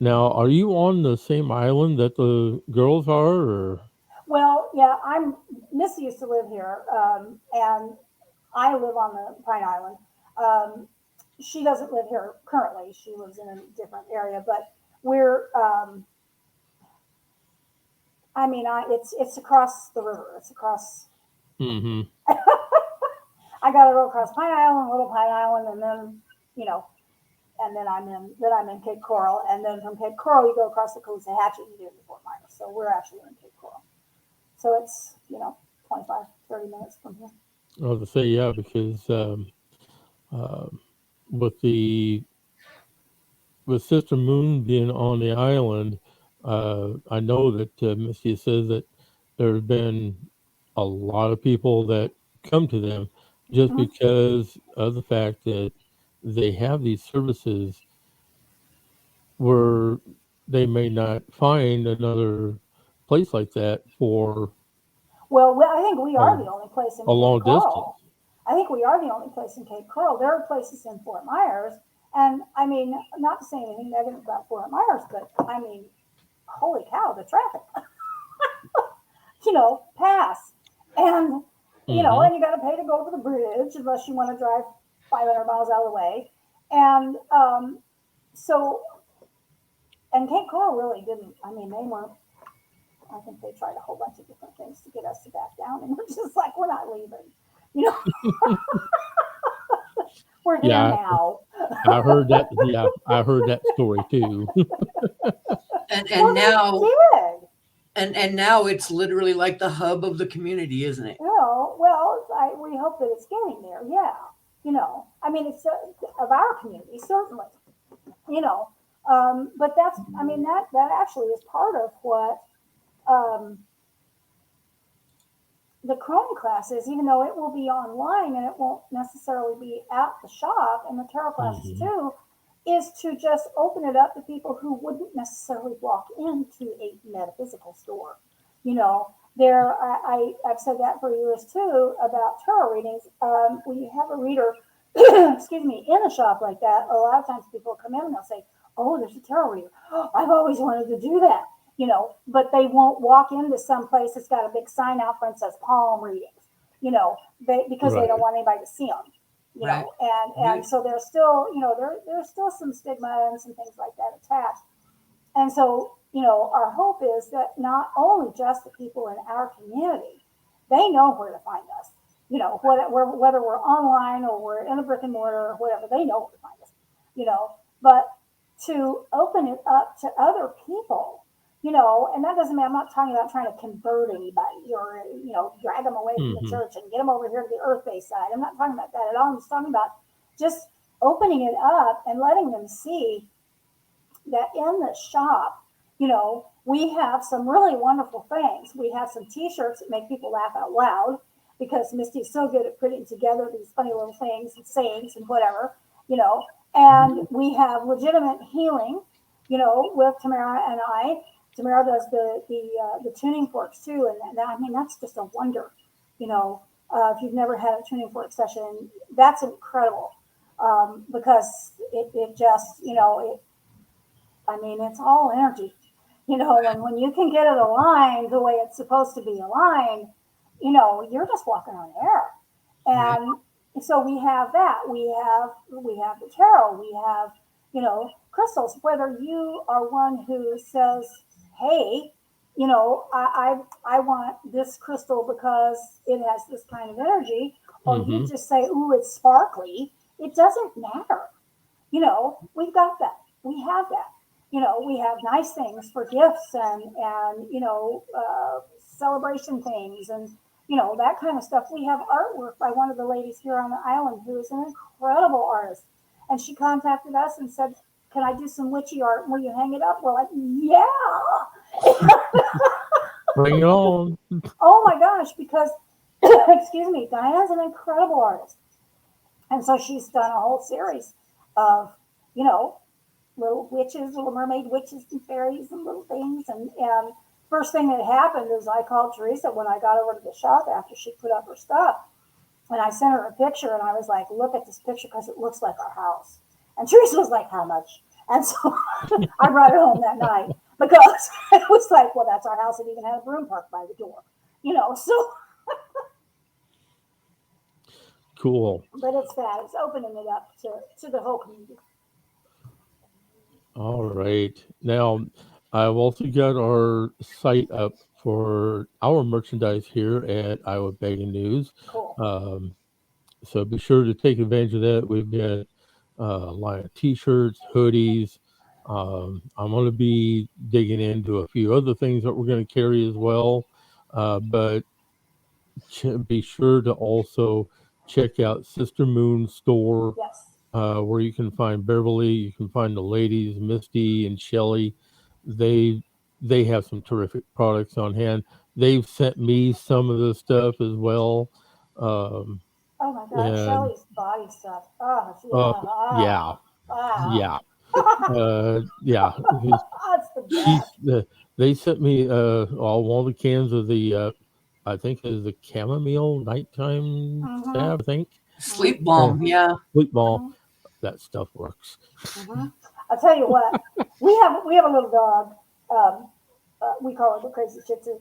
now are you on the same island that the girls are, or? Well, yeah, Missy used to live here, and I live on the Pine Island. Um, she doesn't live here currently. She lives in a different area, but we're, it's across the river. It's across, Mm-hmm. I got to go across Pine Island, Little Pine Island, and then, you know, and then I'm in Cape Coral, and then from Cape Coral you go across the Coosawhatchee and get into Fort Myers. So we're actually in Cape Coral. So it's 25, 30 minutes from here. I was to say yeah because uh, with the with Sister Moon being on the island, I know that Misty says that there's been a lot of people that come to them just Mm-hmm. because of the fact that they have these services where they may not find another place like that for Well, I think we a, are the only place in a Cape long distance. Coral. I think we are the only place in Cape Coral. There are places in Fort Myers, and I mean, not to say anything negative about Fort Myers, but I mean, holy cow, the traffic, pass. And, Hmm. and you got to pay to go over the bridge unless you want to drive 500 miles out of the way. And so, and Cape Coral really didn't, I mean, they weren't, I think they tried a whole bunch of different things to get us to back down. And we're just like, we're not leaving. You know, we're here Yeah, now. I heard that. Yeah, I heard that story too. And Well, they now did. and now it's literally like the hub of the community, isn't it? We hope that it's getting there. Yeah. I mean, it's of our community, certainly, you know, but that actually is part of what, um, the crone classes, even though it will be online and it won't necessarily be at the shop, and the tarot classes Hmm. too, is to just open it up to people who wouldn't necessarily walk into a metaphysical store. I've said that for years too about tarot readings. When you have a reader, excuse me, in a shop like that, a lot of times people come in and they'll say, "Oh, there's a tarot reader. Oh, I've always wanted to do that." But they won't walk into some place that's got a big sign out front that says palm readings, because they don't Right. want anybody to see them, Right. and Right. so there's still, there's still some stigma and some things like that attached. And so, our hope is that not only just the people in our community, they know where to find us. Whether we're online or we're in a brick and mortar or whatever, they know where to find us. But to open it up to other people, and that doesn't mean I'm not talking about trying to convert anybody or drag them away from the Hmm. church and get them over here to the earth-based side. I'm not talking about that at all. I'm just talking about just opening it up and letting them see that in the shop, we have some really wonderful things. We have some T-shirts that make people laugh out loud because Misty's so good at putting together these funny little things and sayings and whatever, you know. And we have legitimate healing, with Tamara and I. Tamara does the tuning forks too, and I mean that's just a wonder, if you've never had a tuning fork session, that's incredible, because it just, it's all energy, and when you can get it aligned the way it's supposed to be aligned, you're just walking on air. Right. And so we have that. We have the tarot. We have, crystals. Whether you are one who says, "Hey, I want this crystal because it has this kind of energy," or you Mm-hmm. just say, "Ooh, it's sparkly." It doesn't matter. We've got that. We have that. We have nice things for gifts and celebration things and that kind of stuff. We have artwork by one of the ladies here on the island who is an incredible artist, and she contacted us and said, "Can I do some witchy art? Will you hang it up?" We're like, "Yeah." Bring it on. Oh my gosh, because excuse me, Diana's an incredible artist, and so she's done a whole series of you know little witches, little mermaid witches and fairies and little things. And first thing that happened is I called Teresa when I got over to the shop after she put up her stuff. And I sent her a picture and I was like, "Look at this picture because it looks like our house." And Teresa was like, "How much?" And so I brought it home that night because it was like, "Well, that's our house." It even had a broom parked by the door, so, Cool. but it's that. It's opening it up to the whole community. All right. Now, I've also got our site up for our merchandise here at Iowa Begging News. Cool. Um, so be sure to take advantage of that. We've got a line of t-shirts, hoodies. I'm going to be digging into a few other things that we're going to carry as well. But be sure to also check out Sister Moon Store, Yes. where you can find Beverly, you can find the ladies, Misty and Shelly. They they have some terrific products on hand. They've sent me some of the stuff as well. Um, Oh my God, and Shelly's body stuff. Oh, uh, yeah. yeah, yeah, yeah. That's the She's best. they sent me all the cans of the I think is the chamomile nighttime Mm-hmm. salve. I think Sleep uh, balm. Yeah. sleep ball. Mm-hmm. That stuff works. Mm-hmm. I'll tell you what, we have a little dog. We call her the crazy Shih Tzu,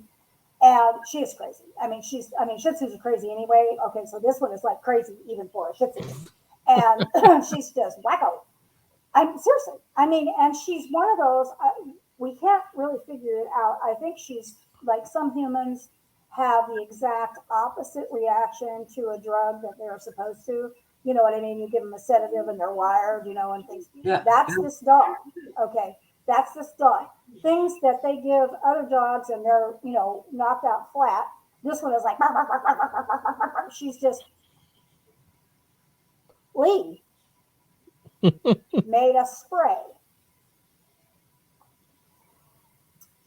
and she is crazy. I mean, Shih Tzus are crazy anyway. Okay, so this one is like crazy even for a Shih Tzu, and she's just wacko. I'm seriously. I mean, and she's one of those. We can't really figure it out. I think she's like some humans have the exact opposite reaction to a drug that they're supposed to. You know what I mean? You give them a sedative and they're wired, and things. Yeah. That's this dog. Okay, that's this dog. Things that they give other dogs and they're knocked out flat. This one is like she's just Lee made a spray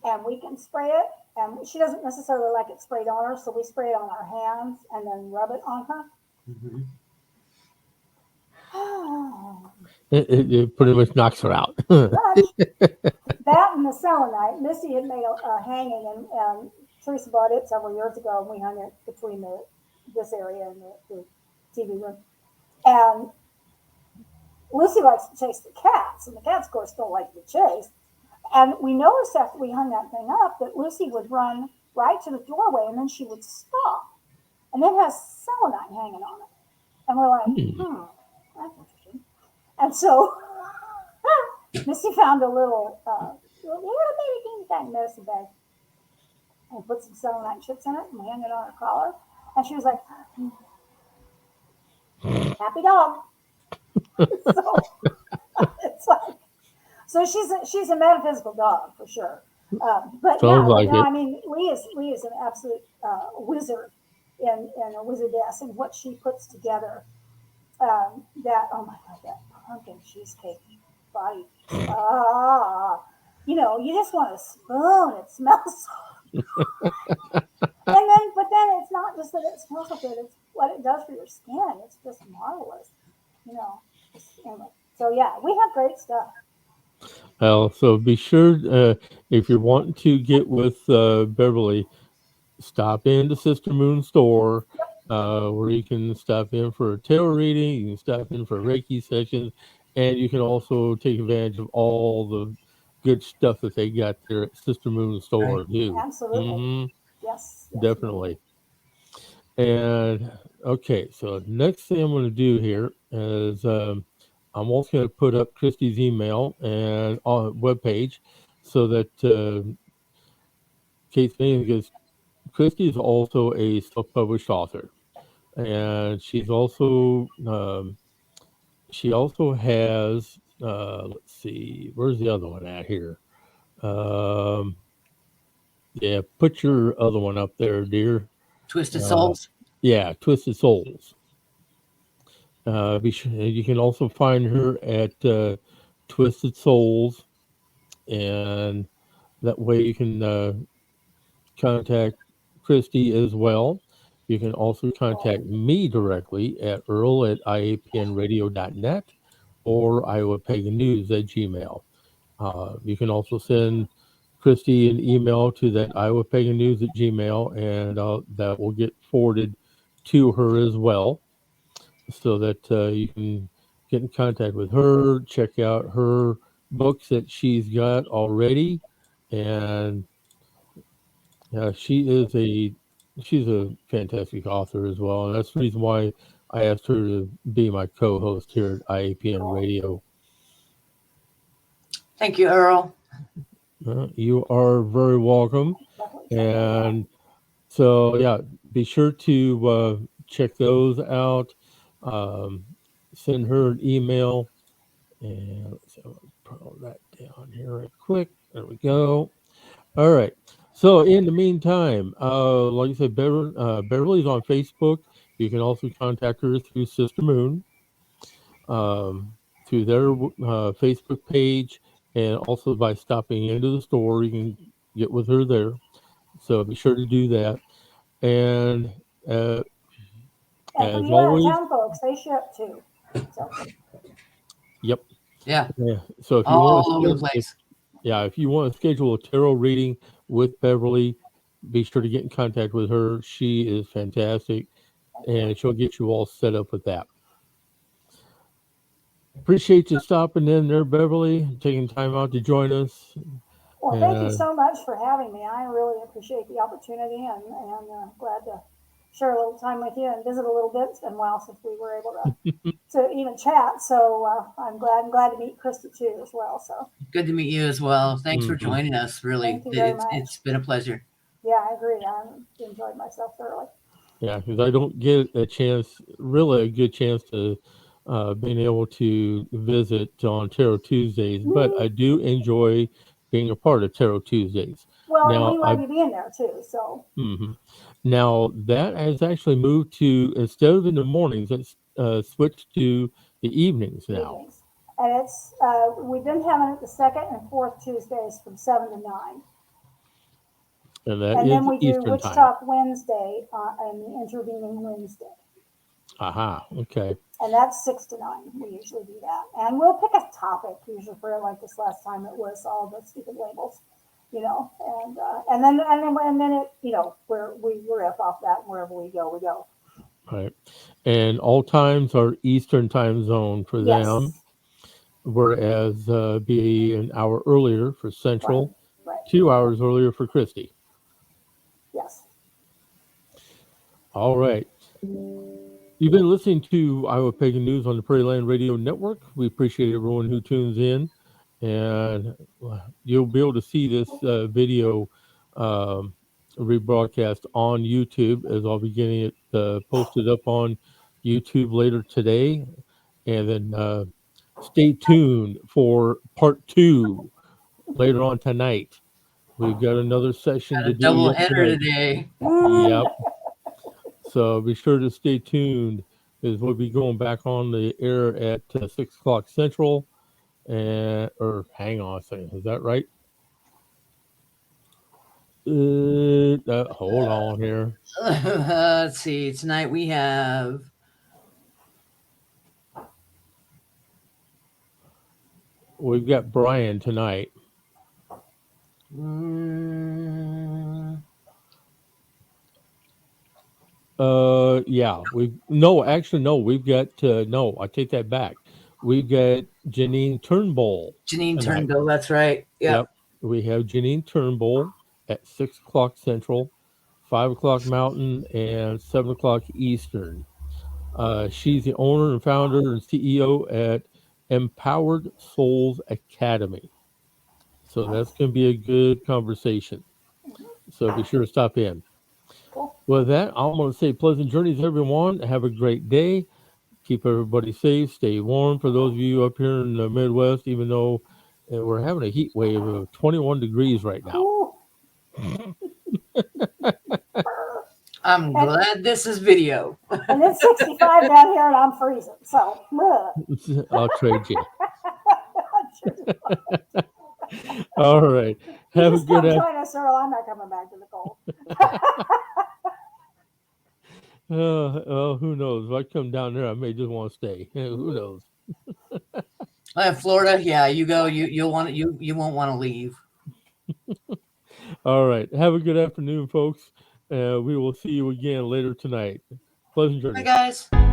and we can spray it. And she doesn't necessarily like it sprayed on her, so we spray it on our hands and then rub it on her. Mhm. It pretty much knocks her out. Much that and the selenite. Misty had made a hanging, and Teresa bought it several years ago, and we hung it between this area and the TV room. And Lucy likes to chase the cats, and the cats, of course, don't like to be chased. And we noticed after we hung that thing up that Lucy would run right to the doorway and then she would stop and then has selenite hanging on it. And we're like, Hmm. that's interesting. And so Missy found a little baby teeny tiny medicine bag and put some selenite chips in it and we hung it on her collar. And she was like, happy dog. So it's like, so she's a metaphysical dog for sure. But Sounds yeah, but like no, it. I mean Lee is an absolute wizard in a wizardess and what she puts together. That oh my god, that pumpkin cheesecake body. Ah, you just want a spoon. It smells so, but then it's not just that it smells so good. It's what it does for your skin. It's just marvelous. You know. Anyway, so yeah, we have great stuff. Well, so be sure if you're wanting to get with Beverly, stop in the Sister Moon store, where you can stop in for a tarot reading, you can stop in for Reiki sessions, and you can also take advantage of all the good stuff that they got there at Sister Moon Right. store too. Absolutely. Hmm. Yes, yes, we do. Definitely. And Okay, so next thing I'm going to do here is I'm also going to put up Christy's email and webpage so that Kate Spain, because Christy is also a self-published author, and she also has let's see, where's the other one at here? Um, yeah, put your other one up there, dear. Twisted Uh, Souls. yeah, Twisted Souls. You can also find her at Twisted Souls, and that way you can contact Christy as well. You can also contact me directly at earl at iapnradio.net or iowapagannews at gmail. You can also send Christy an email to that iowapagannews at gmail, and that will get forwarded to her as well, so that you can get in contact with her, check out her books that she's got already, and she's a fantastic author as well, and that's the reason why I asked her to be my co-host here at IAPN Cool. Radio. Thank you, Earl. You are very welcome, Definitely check those out. and so yeah, be sure to check those out. Um, Send her an email. And so put all that down here right quick. There we go. All right. So in the meantime, like I said, Beverly's on Facebook. You can also contact her through Sister Moon, um, through their Facebook page, and also by stopping into the store. You can get with her there. So be sure to do that. And uh, And for as you out of always, town folks, they ship too. So, yep. Yeah, Yeah. So if you want all to over the if place. Yeah, if you want to schedule a tarot reading with Beverly, be sure to get in contact with her. She is fantastic, thank you. and she'll get you all set up with that. Appreciate you stopping in there, Beverly, taking time out to join us. Well, thank you And so much for having me. I really appreciate the opportunity and glad to share a little time with you and visit a little bit. It's been a while since we were able to even chat. So I'm glad to meet Christy too as well. So Good to meet you as well. Thanks for mhm. joining us. Really, thank you very much. it's been a pleasure. Yeah, I agree. I enjoyed myself thoroughly. Yeah, because I don't get a chance, really a good chance to being able to visit on Tarot Tuesdays, but I do enjoy being a part of Tarot Tuesdays. Well, and Now, we love you being there too. So mhm. Now that has actually moved to, instead of in the mornings, it's switched to the evenings now, evenings, and we've been having it the second and fourth Tuesdays from 7 to 9. and that And then is we do Eastern Witch time. Talk Wednesday and the intervening Wednesday. Aha, okay, And that's 6 to 9. We usually do that. And we'll pick a topic, usually for like this last time it was all the stupid labels, and then it, we riff off that, and wherever we go, we go. right. And all times are Eastern time zone for them, Yes. whereas be an hour earlier for Right. Central, Right. 2 hours earlier for Christie. Yes. All right. You've been listening to Iowa Pagan News on the Prairie Land Radio Network. We appreciate everyone who tunes in, and you'll be able to see this video um, rebroadcast on YouTube, as I'll be getting it posted up on YouTube later today. And then stay tuned for part two later on tonight. We've got another session Got to a do double yet header tonight. today. Woo! Yep. So be sure to stay tuned, as we'll be going back on the air at 6 o'clock Central. And or hang on a second, is that right? Hold on here. Let's see. Tonight we have We've got Brian tonight. mm, Yeah, we no, actually, no, we've got no, I take that back. We've got Janine Turnbull Janine tonight. Turnbull. That's right. Yep. Yep, we have Janine Turnbull at 6 o'clock Central, 5 o'clock Mountain, and 7 o'clock Eastern. She's the owner and founder and CEO at Empowered Souls Academy. So that's Nice. going to be a good conversation. So be sure to stop in. Cool. With that, I'm going to say pleasant journeys, everyone. Have a great day. Keep everybody safe. Stay warm for those of you up here in the Midwest, even though we're having a heat wave of 21 degrees right now. Ooh. I'm And, glad this is video. and it's 65 down here and I'm freezing. So, I'll trade you. All right. you Have a just good come afternoon. join us, Earl. I'm not coming back to the cold. Who knows? If I come down there, I may just want to stay. Who knows? Florida, yeah, you go. You won't want to leave. All right. Have a good afternoon, folks. We will see you again later tonight. Pleasant Hi journeys. guys.